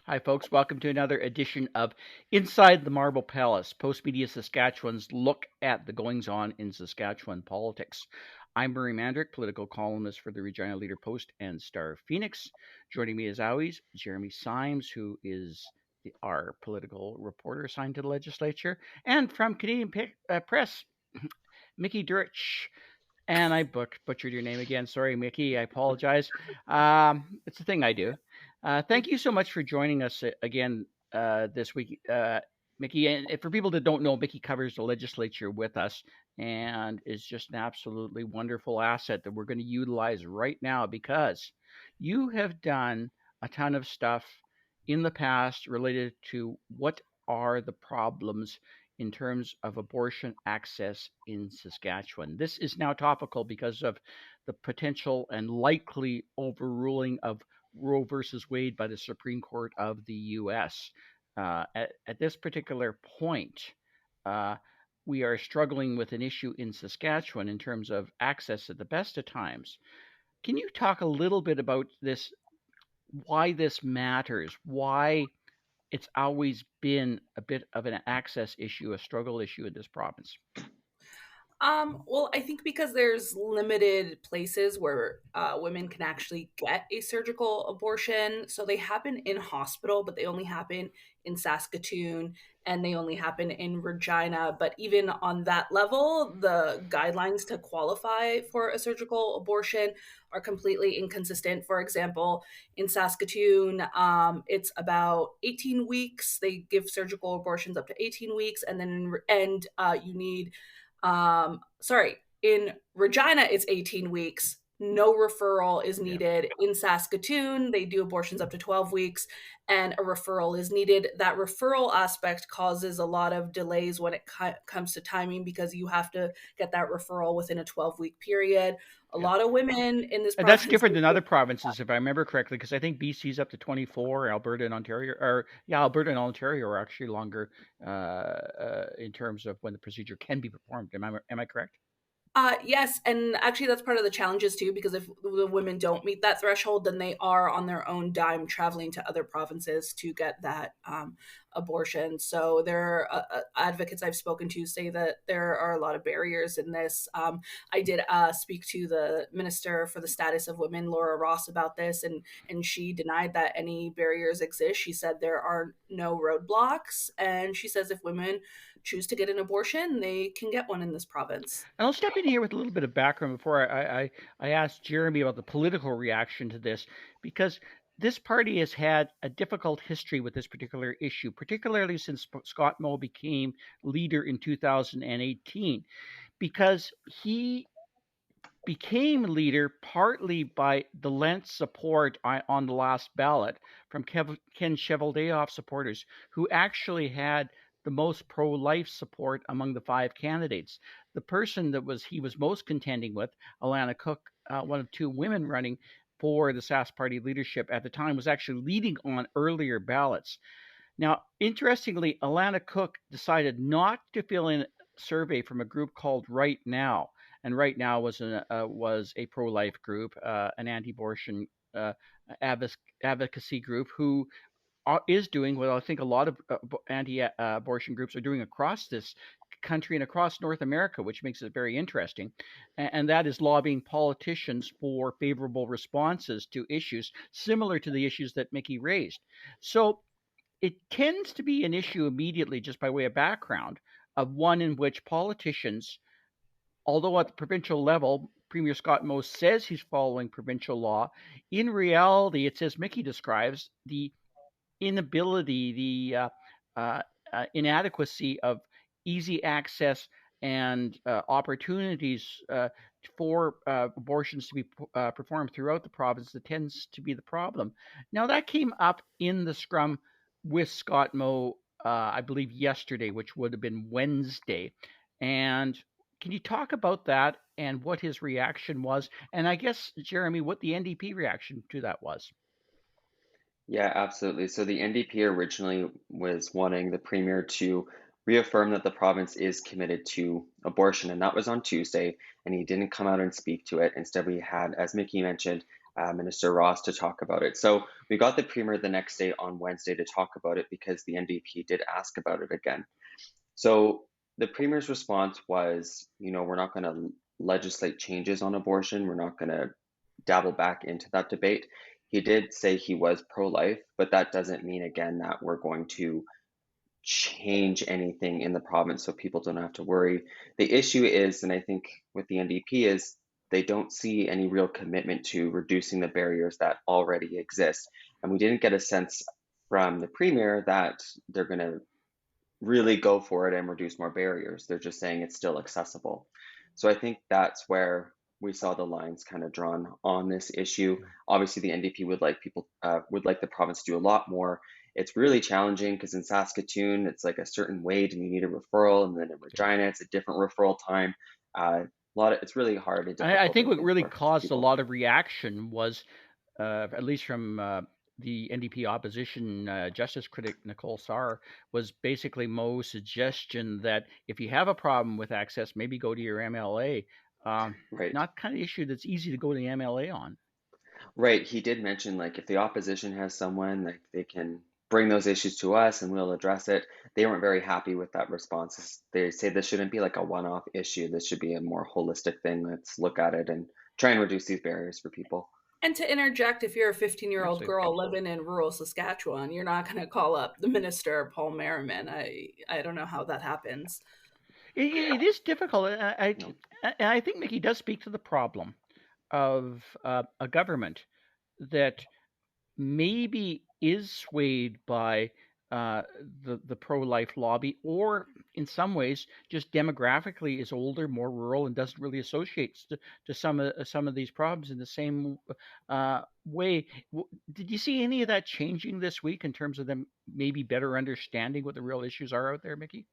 Hi, folks. Welcome to another edition of Inside the Marble Palace, Post Media Saskatchewan's look at the goings on in Saskatchewan politics. I'm Murray Mandrick, political columnist for the Regina Leader Post and Star Phoenix. Joining me as always, Jeremy Symes, who is our political reporter assigned to the legislature, and from Canadian Press, Mickey Djuric. And I butchered your name again. Sorry, Mickey. I apologize. It's a thing I do. Thank you so much for joining us again this week, Mickey. And for people that don't know, Mickey covers the legislature with us and is just an absolutely wonderful asset that we're going to utilize right now because you have done a ton of stuff in the past related to what are the problems in terms of abortion access in Saskatchewan. This is now topical because of the potential and likely overruling of Roe versus Wade by the Supreme Court of the U.S. At this particular point, uh, we are struggling with an issue in Saskatchewan in terms of access at the best of times. Can you talk a little bit about this, why this matters, why it's always been a bit of an access issue, a struggle issue in this province? Well, I think because there's limited places where women can actually get a surgical abortion. So they happen in hospital, but they only happen in Saskatoon and they only happen in Regina. But even on that level, the guidelines to qualify for a surgical abortion are completely inconsistent. For example, in Saskatoon, it's about 18 weeks. They give surgical abortions up to 18 weeks, and then you need in Regina, it's 18 weeks. No referral is Yeah. needed. In Saskatoon, they do abortions up to 12 weeks and a referral is needed. That referral aspect causes a lot of delays when it comes to timing because you have to get that referral within a 12-week period. A Yeah. lot of women in this And that's province. different than other provinces, if I remember correctly, because I think BC's up to 24, Alberta and Ontario, or yeah, Alberta and Ontario are actually longer in terms of when the procedure can be performed. Am I correct? Yes, and actually that's part of the challenges too, because if the women don't meet that threshold, then they are on their own dime traveling to other provinces to get that abortion. So there are advocates I've spoken to say that there are a lot of barriers in this. I did speak to the Minister for the Status of Women, Laura Ross, about this, and she denied that any barriers exist. She said there are no roadblocks, and she says if women choose to get an abortion, they can get one in this province. And I'll step in here with a little bit of background before I asked Jeremy about the political reaction to this, because this party has had a difficult history with this particular issue, particularly since Scott Moe became leader in 2018, because he became leader partly by the lent support on the last ballot from Ken Cheveldayoff supporters, who actually had the most pro-life support among the five candidates. The person that he was most contending with, Alana Cook, one of two women running for the Sask Party leadership at the time, was actually leading on earlier ballots. Now, interestingly, Alana Cook decided not to fill in a survey from a group called Right Now, and Right Now was a pro-life group, an anti-abortion advocacy group who is doing what I think a lot of anti-abortion groups are doing across this country and across North America, which makes it very interesting. And that is lobbying politicians for favorable responses to issues similar to the issues that Mickey raised. So it tends to be an issue immediately, just by way of background, of one in which politicians, although at the provincial level, Premier Scott Moe says he's following provincial law, in reality, it's as Mickey describes, the inability, inadequacy of easy access and opportunities for abortions to be performed throughout the province that tends to be the problem. Now, that came up in the scrum with Scott Moe, I believe, yesterday, which would have been Wednesday. And can you talk about that and what his reaction was? And I guess, Jeremy, what the NDP reaction to that was? Yeah, absolutely. So the NDP originally was wanting the premier to reaffirm that the province is committed to abortion, and that was on Tuesday, and he didn't come out and speak to it. Instead, we had, as Mickey mentioned, Minister Ross to talk about it. So we got the Premier the next day on Wednesday to talk about it because the NDP did ask about it again. So the Premier's response was, we're not going to legislate changes on abortion. We're not going to dabble back into that debate. He did say he was pro-life, but that doesn't mean, again, that we're going to change anything in the province so people don't have to worry. The issue is, and I think with the NDP, is they don't see any real commitment to reducing the barriers that already exist. And we didn't get a sense from the Premier that they're going to really go for it and reduce more barriers. They're just saying it's still accessible. So I think that's where we saw the lines kind of drawn on this issue. Obviously, the NDP would like the province to do a lot more. It's really challenging because in Saskatoon, it's like a certain weight and you need a referral, and then in Regina, it's a different referral time. It's really hard and difficult. I think what really for caused a people. lot of reaction was, at least from the NDP opposition justice critic Nicole Sarr, was basically Mo's suggestion that if you have a problem with access, maybe go to your MLA. Right. Not kind of issue that's easy to go to the MLA on. Right. He did mention like if the opposition has someone, like they can bring those issues to us and we'll address it. They weren't very happy with that response. They say this shouldn't be like a one-off issue. This should be a more holistic thing. Let's look at it and try and reduce these barriers for people. And to interject, if you're a 15-year-old Absolutely. girl living in rural Saskatchewan, you're not going to call up the minister, Paul Merriman. I don't know how that happens. It is difficult. No. I think Mickey does speak to the problem of a government that maybe is swayed by the pro-life lobby, or in some ways just demographically is older, more rural, and doesn't really associate to some of these problems in the same way. Did you see any of that changing this week in terms of them maybe better understanding what the real issues are out there, Mickey?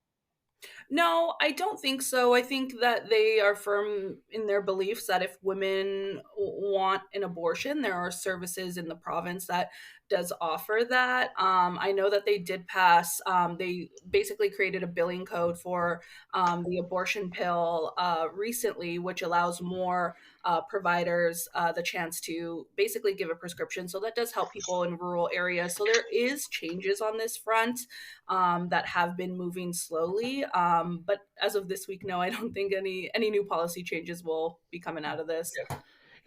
No, I don't think so. I think that they are firm in their beliefs that if women want an abortion, there are services in the province that does offer that. I know that they did pass, they basically created a billing code for the abortion pill recently, which allows more providers the chance to basically give a prescription. So that does help people in rural areas. So there is changes on this front that have been moving slowly. But as of this week, no, I don't think any new policy changes will be coming out of this.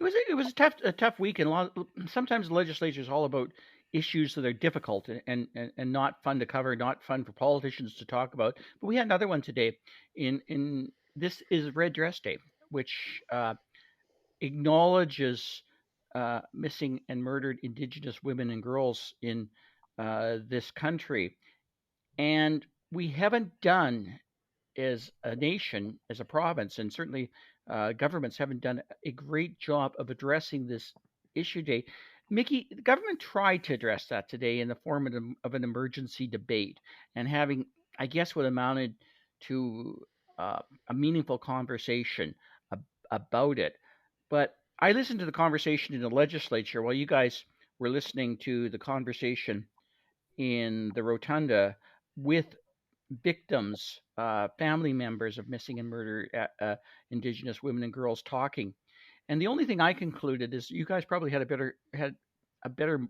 It was a tough week, and sometimes the legislature is all about issues that are difficult and not fun to cover, not fun for politicians to talk about. But we had another one today. In This is Red Dress Day, which acknowledges missing and murdered Indigenous women and girls in this country, and we haven't done as a nation, as a province, and certainly governments haven't done a great job of addressing this issue today. Mickey, the government tried to address that today in the form of an emergency debate and having, I guess, what amounted to a meaningful conversation about it. But I listened to the conversation in the legislature while you guys were listening to the conversation in the rotunda with victims, family members of missing and murdered Indigenous women and girls talking. And the only thing I concluded is you guys probably had a better,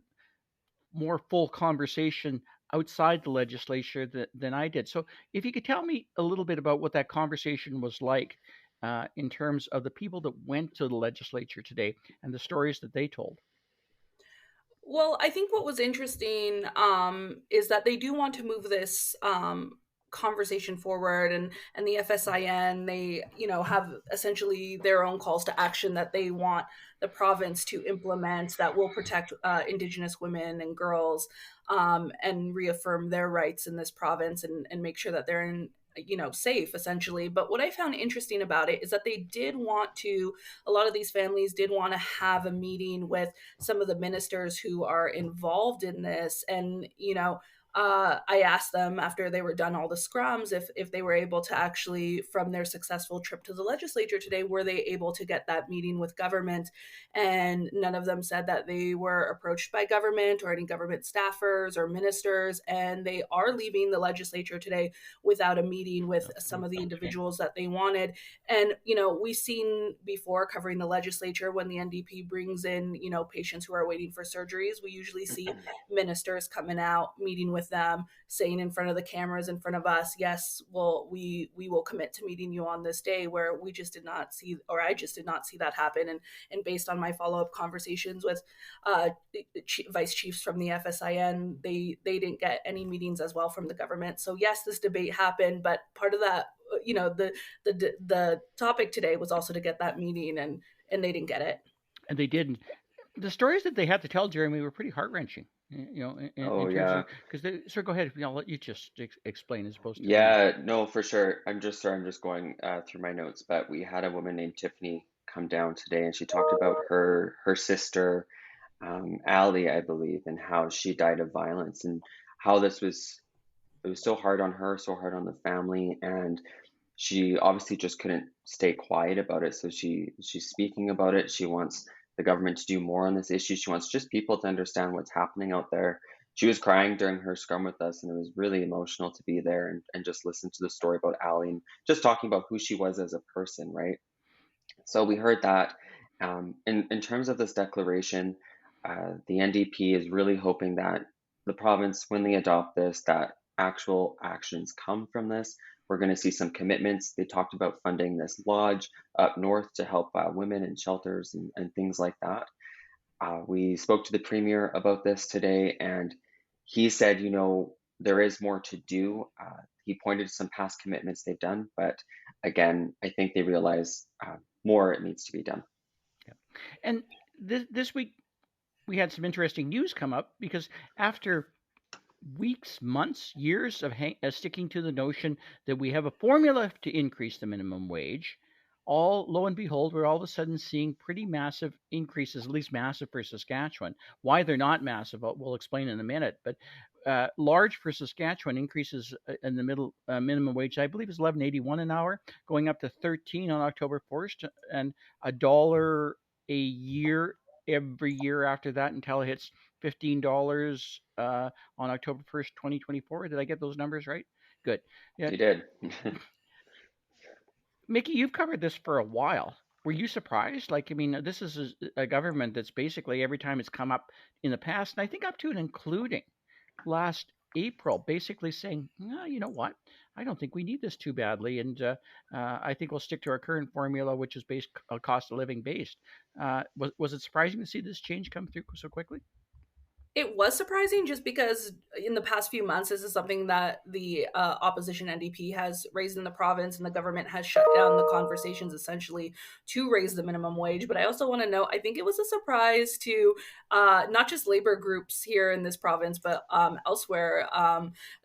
more full conversation outside the legislature than I did. So if you could tell me a little bit about what that conversation was like in terms of the people that went to the legislature today and the stories that they told. Well, I think what was interesting is that they do want to move this conversation forward, and the FSIN, they have essentially their own calls to action that they want the province to implement that will protect Indigenous women and girls, and reaffirm their rights in this province, and make sure that they're in safe, essentially. But what I found interesting about it is that a lot of these families did want to have a meeting with some of the ministers who are involved in this. And I asked them after they were done all the scrums if they were able to actually, from their successful trip to the legislature today, were they able to get that meeting with government? And none of them said that they were approached by government or any government staffers or ministers, and they are leaving the legislature today without a meeting with some of the individuals that they wanted. And, we've seen before covering the legislature when the NDP brings in, patients who are waiting for surgeries, we usually see ministers coming out, meeting with them, saying in front of the cameras, in front of us, yes, well, we will commit to meeting you on this day, where we just did not see, or I just did not see that happen. And based on my follow-up conversations with vice chiefs from the FSIN, they didn't get any meetings as well from the government. So yes, this debate happened, but part of that, the topic today was also to get that meeting, and they didn't get it. And they didn't. The stories that they had to tell, Jeremy, were pretty heart-wrenching. Oh In terms yeah. of, because sir, go ahead. I'll let you just explain as opposed to me. Yeah, no, for sure. I'm just sorry, I'm just going through my notes, but we had a woman named Tiffany come down today, and she talked about her sister, Allie, I believe, and how she died of violence, and how it was so hard on her, so hard on the family, and she obviously just couldn't stay quiet about it. So she's speaking about it. She wants the government to do more on this issue. She wants just people to understand what's happening out there. She was crying during her scrum with us, and it was really emotional to be there and just listen to the story about Allie and just talking about who she was as a person, right? So we heard that. In terms of this declaration, the NDP is really hoping that the province, when they adopt this, that actual actions come from this. We're going to see some commitments. They talked about funding this lodge up north to help women in shelters and things like that. We spoke to the premier about this today, and he said, there is more to do. He pointed to some past commitments they've done, but again, I think they realize more needs to be done. Yeah. And this week we had some interesting news come up, because after weeks, months, years of sticking to the notion that we have a formula to increase the minimum wage, lo and behold, we're all of a sudden seeing pretty massive increases, at least massive for Saskatchewan. Why they're not massive, we'll explain in a minute. But large for Saskatchewan increases in the minimum wage, I believe, is $11.81 an hour, going up to $13 on October 1st, and $1 a year every year after that until it hits $15 on October 1st, 2024. Did I get those numbers right? Good. Yeah. You did. Mickey, you've covered this for a while. Were you surprised? Like, I mean, this is a government that's basically, every time it's come up in the past, and I think up to and including last April, basically saying, no, you know what? I don't think we need this too badly, and I think we'll stick to our current formula, which is based cost of living based. Was it surprising to see this change come through so quickly? It was surprising, just because in the past few months, this is something that the opposition NDP has raised in the province, and the government has shut down the conversations essentially to raise the minimum wage. But I also want to note, I think it was a surprise to not just labor groups here in this province, but elsewhere.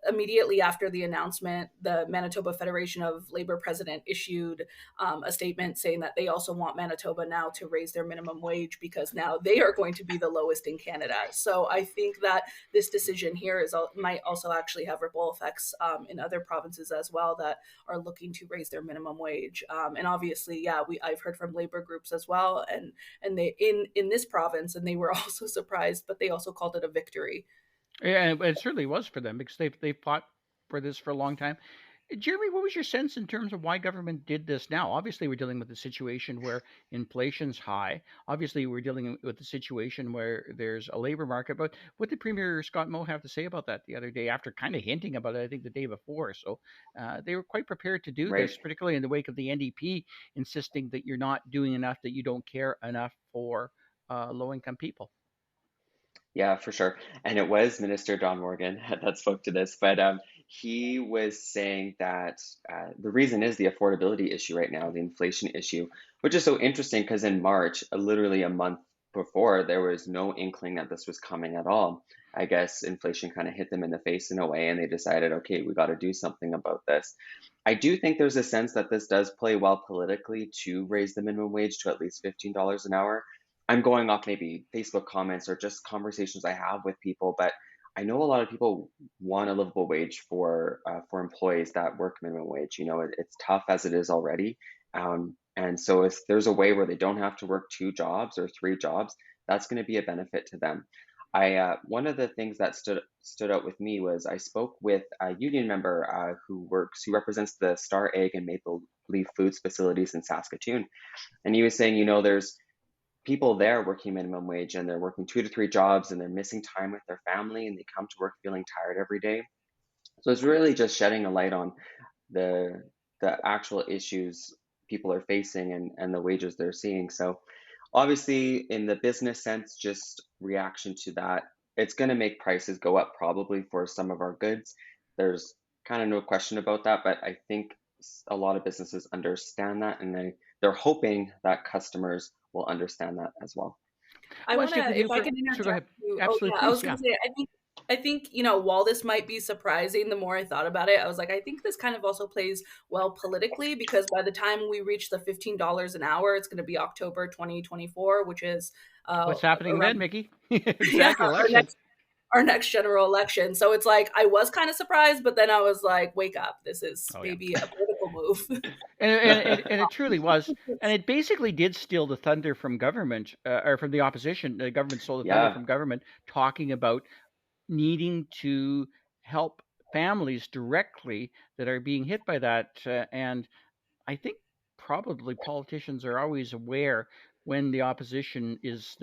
Immediately after the announcement, the Manitoba Federation of Labor president issued a statement saying that they also want Manitoba now to raise their minimum wage, because now they are going to be the lowest in Canada. So I think that this decision here might also actually have ripple effects in other provinces as well that are looking to raise their minimum wage. And obviously, yeah, I've heard from labor groups as well, and they in this province, and they were also surprised, but they also called it a victory. Yeah, it certainly was for them, because they've fought for this for a long time. Jeremy, what was your sense in terms of why government did this now? Obviously, we're dealing with a situation where inflation's high. Obviously, we're dealing with a situation where there's a labor market. But what did Premier Scott Moe have to say about that the other day, after kind of hinting about it, I think, the day before? So they were quite prepared to do Right. this, particularly in the wake of the NDP insisting that you're not doing enough, that you don't care enough for low-income people. Yeah, for sure. And it was Minister Don Morgan that spoke to this, but he was saying that the reason is the affordability issue right now, the inflation issue, which is so interesting because in March, literally a month before, there was no inkling that this was coming at all. I guess inflation kind of hit them in the face in a way, and they decided, okay, we got to do something about this. I do think there's a sense that this does play well politically to raise the minimum wage to at least $15 an hour. I'm going off maybe Facebook comments or just conversations I have with people, but I know a lot of people want a livable wage for employees that work minimum wage. It's tough as it is already, and so if there's a way where they don't have to work two jobs or three jobs, that's going to be a benefit to them. I One of the things that stood out with me was I spoke with a union member who represents the Star Egg and Maple Leaf Foods facilities in Saskatoon, and he was saying, there's people there working minimum wage and they're working two to three jobs and they're missing time with their family and they come to work feeling tired every day. So it's really just shedding a light on the the actual issues people are facing and the wages they're seeing. So obviously in the business sense, just reaction to that, it's going to make prices go up probably for some of our goods. There's kind of no question about that, but I think a lot of businesses understand that and they're hoping that customers will understand that as well. I Well, I want stick to, with if you I for. can So go interject ahead. you. Oh Absolutely, yeah, I please. was going Yeah. to say, I think, while this might be surprising, the more I thought about it, I was like, I think this kind of also plays well politically, because by the time we reach the $15 an hour, it's going to be October 2024, which is What's happening then, around Mickey? yeah, Exactly. Election. our next general election. So it's like I was kind of surprised, but then I was like, wake up, this is Oh yeah. maybe a political move. And it truly was, and it basically did steal the thunder from government, or from the opposition. The government stole the thunder Yeah, from government, talking about needing to help families directly that are being hit by that. And I think probably politicians are always aware when their opposition is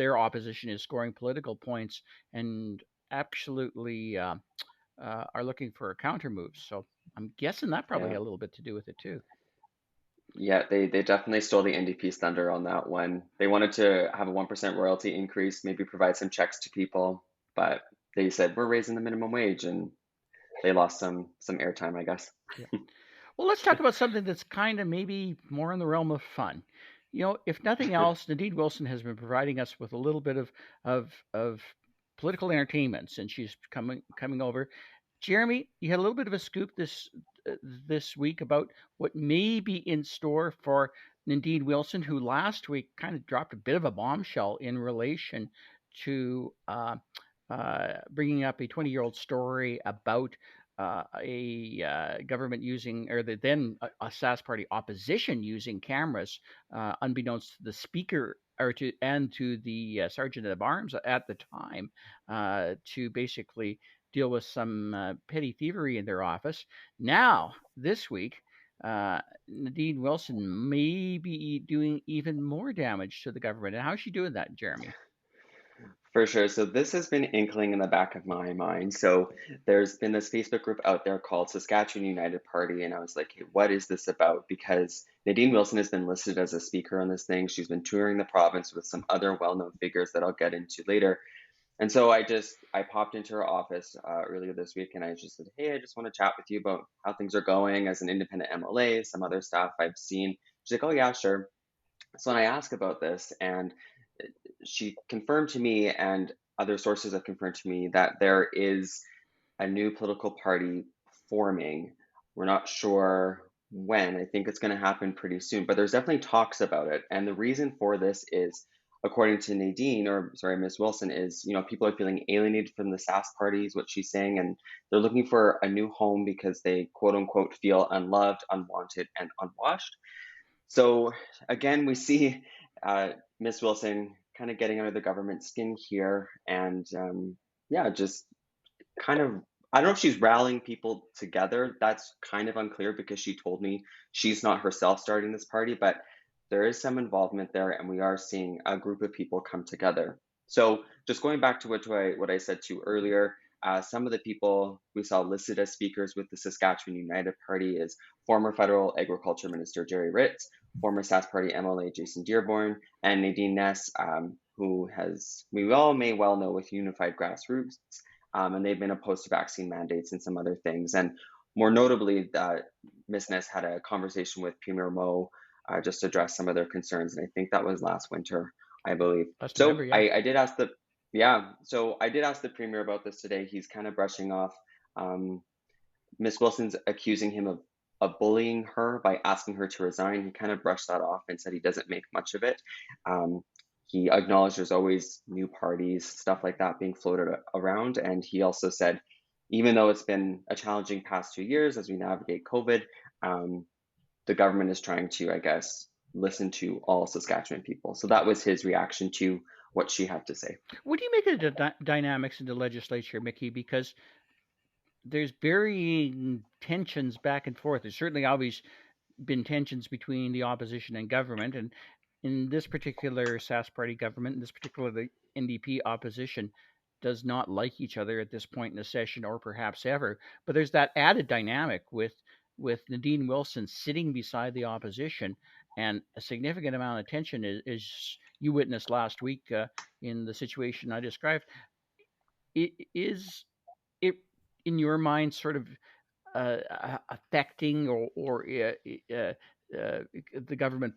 scoring political points and absolutely are looking for a counter move. So I'm guessing that probably yeah. had a little bit to do with it too. Yeah, they definitely stole the NDP's thunder on that one. They wanted to have a 1% royalty increase, maybe provide some checks to people, but they said we're raising the minimum wage and they lost some airtime, I guess. Yeah. Well, let's talk about something that's kind of maybe more in the realm of fun. If nothing else, Nadine Wilson has been providing us with a little bit of political entertainment since she's coming over. Jeremy, you had a little bit of a scoop this week about what may be in store for Nadine Wilson, who last week kind of dropped a bit of a bombshell in relation to bringing up a 20-year-old story about a government using, or the then a Sask party opposition using cameras, unbeknownst to the speaker to the sergeant at arms at the time, to basically deal with some petty thievery in their office. Now, this week, Nadine Wilson may be doing even more damage to the government. And how's she doing that, Jeremy? For sure. So this has been inkling in the back of my mind. So there's been this Facebook group out there called Saskatchewan United Party, and I was like, hey, what is this about? Because Nadine Wilson has been listed as a speaker on this thing. She's been touring the province with some other well-known figures that I'll get into later. And so I popped into her office earlier this week, and I just said, hey, I just want to chat with you about how things are going as an independent MLA, some other stuff I've seen. She's like, oh yeah, sure. So when I asked about this, and she confirmed to me, and other sources have confirmed to me, that there is a new political party forming. We're not sure when. I think it's going to happen pretty soon, but there's definitely talks about it. And the reason for this is, according to Nadine, or sorry, Miss Wilson, is people are feeling alienated from the Sask party, is what she's saying, and they're looking for a new home because they quote unquote feel unloved, unwanted, and unwashed. So again, we see Miss Wilson kind of getting under the government skin here, and yeah, just kind of. I don't know if she's rallying people together. That's kind of unclear because she told me she's not herself starting this party, but there is some involvement there, and we are seeing a group of people come together. So just going back to what I said to you earlier, some of the people we saw listed as speakers with the Saskatchewan United Party is former federal agriculture minister Jerry Ritz, former Sask Party MLA Jason Dearborn, and Nadine Ness, who we all may well know with Unified Grassroots, and they've been opposed to vaccine mandates and some other things. And more notably, Ms. Ness had a conversation with Premier Moe just to address some of their concerns, and I think that was last winter, I believe. Last November, So yeah. I did ask the Premier about this today. He's kind of brushing off. Ms. Wilson's accusing him of bullying her by asking her to resign. He kind of brushed that off and said he doesn't make much of it. Um, he acknowledged there's always new parties, stuff like that being floated around. And he also said, even though it's been a challenging past 2 years as we navigate COVID, um, the government is trying to, I guess, listen to all Saskatchewan people. So that was his reaction to what she had to say. What do you make of the dynamics in the legislature, Mickey? Because there's varying tensions back and forth. There's certainly always been tensions between the opposition and government, and in this particular Sask party government, in this particular the NDP opposition, does not like each other at this point in the session, or perhaps ever. But there's that added dynamic with Nadine Wilson sitting beside the opposition, and a significant amount of tension is you witnessed last week in the situation I described. Is it in your mind sort of affecting or the government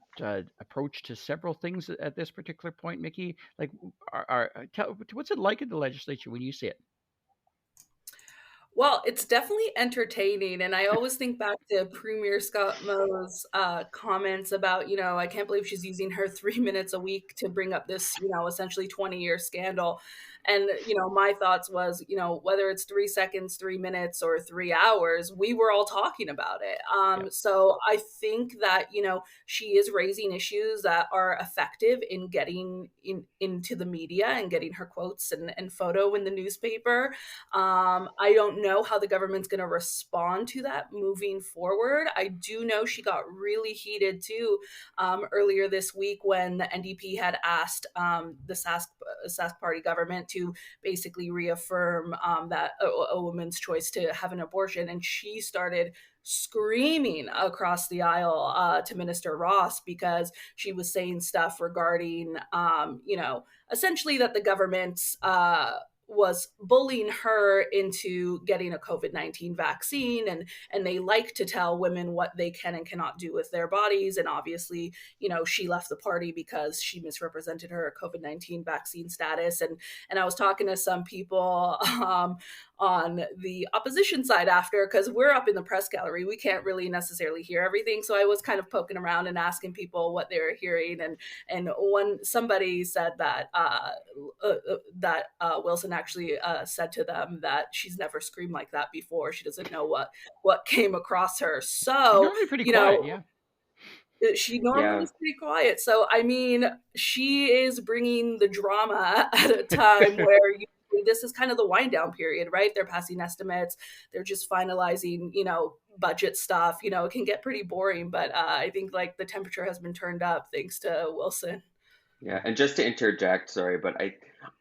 approach to several things at this particular point, Mickey? Like, what's it like in the legislature when you see it? Well, it's definitely entertaining, and I always think back to Premier Scott Moe's comments about, I can't believe she's using her 3 minutes a week to bring up this, essentially 20-year scandal. And, my thoughts was, whether it's 3 seconds, 3 minutes, or 3 hours, we were all talking about it. Yeah, So I think that, she is raising issues that are effective in getting into the media and getting her quotes and photo in the newspaper. I don't know how the government's going to respond to that moving forward. I do know she got really heated too earlier this week when the NDP had asked the Sask party government to basically reaffirm that a woman's choice to have an abortion. And she started screaming across the aisle to Minister Ross because she was saying stuff regarding, essentially that the government was bullying her into getting a COVID-19 vaccine, and they like to tell women what they can and cannot do with their bodies. And obviously, she left the party because she misrepresented her COVID-19 vaccine status. And I was talking to some people on the opposition side after, because we're up in the press gallery, we can't really necessarily hear everything. So I was kind of poking around and asking people what they were hearing, and somebody said that Wilson actually said to them that she's never screamed like that before. She doesn't know what came across her. she's So, normally pretty quiet. Yeah, she normally Yeah, is pretty quiet. So, I mean, she is bringing the drama at a time where this is kind of the wind down period, right? They're passing estimates, they're just finalizing, budget stuff. It can get pretty boring, but I think like the temperature has been turned up thanks to Wilson. yeah. And just to interject, sorry, but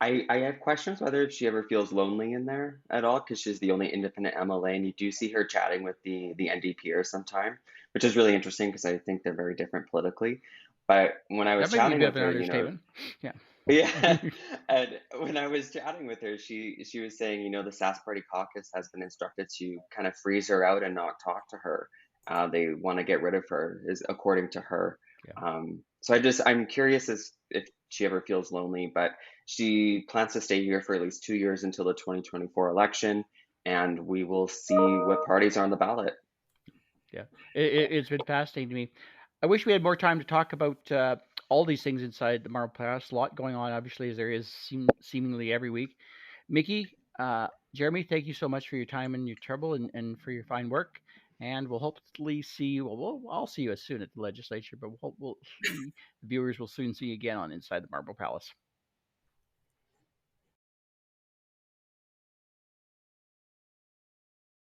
I have questions whether if she ever feels lonely in there at all, because she's the only independent MLA, and you do see her chatting with the NDPers sometime, which is really interesting because I think they're very different politically. But when I that was might be a chatting bit of with an her, understatement. Yeah. yeah, and when I was chatting with her, she was saying, the Sask Party caucus has been instructed to kind of freeze her out and not talk to her. They want to get rid of her, is according to her. Yeah. So I'm curious as if she ever feels lonely, but she plans to stay here for at least 2 years until the 2024 election, and we will see what parties are on the ballot. Yeah, it's been fascinating to me. I wish we had more time to talk about all these things inside the Marble Palace. A lot going on, obviously, as there is seemingly every week. Mickey, Jeremy, thank you so much for your time and your trouble and for your fine work. And we'll hopefully see you. Well, I'll see you as soon at the legislature, but we'll the viewers will soon see you again on Inside the Marble Palace.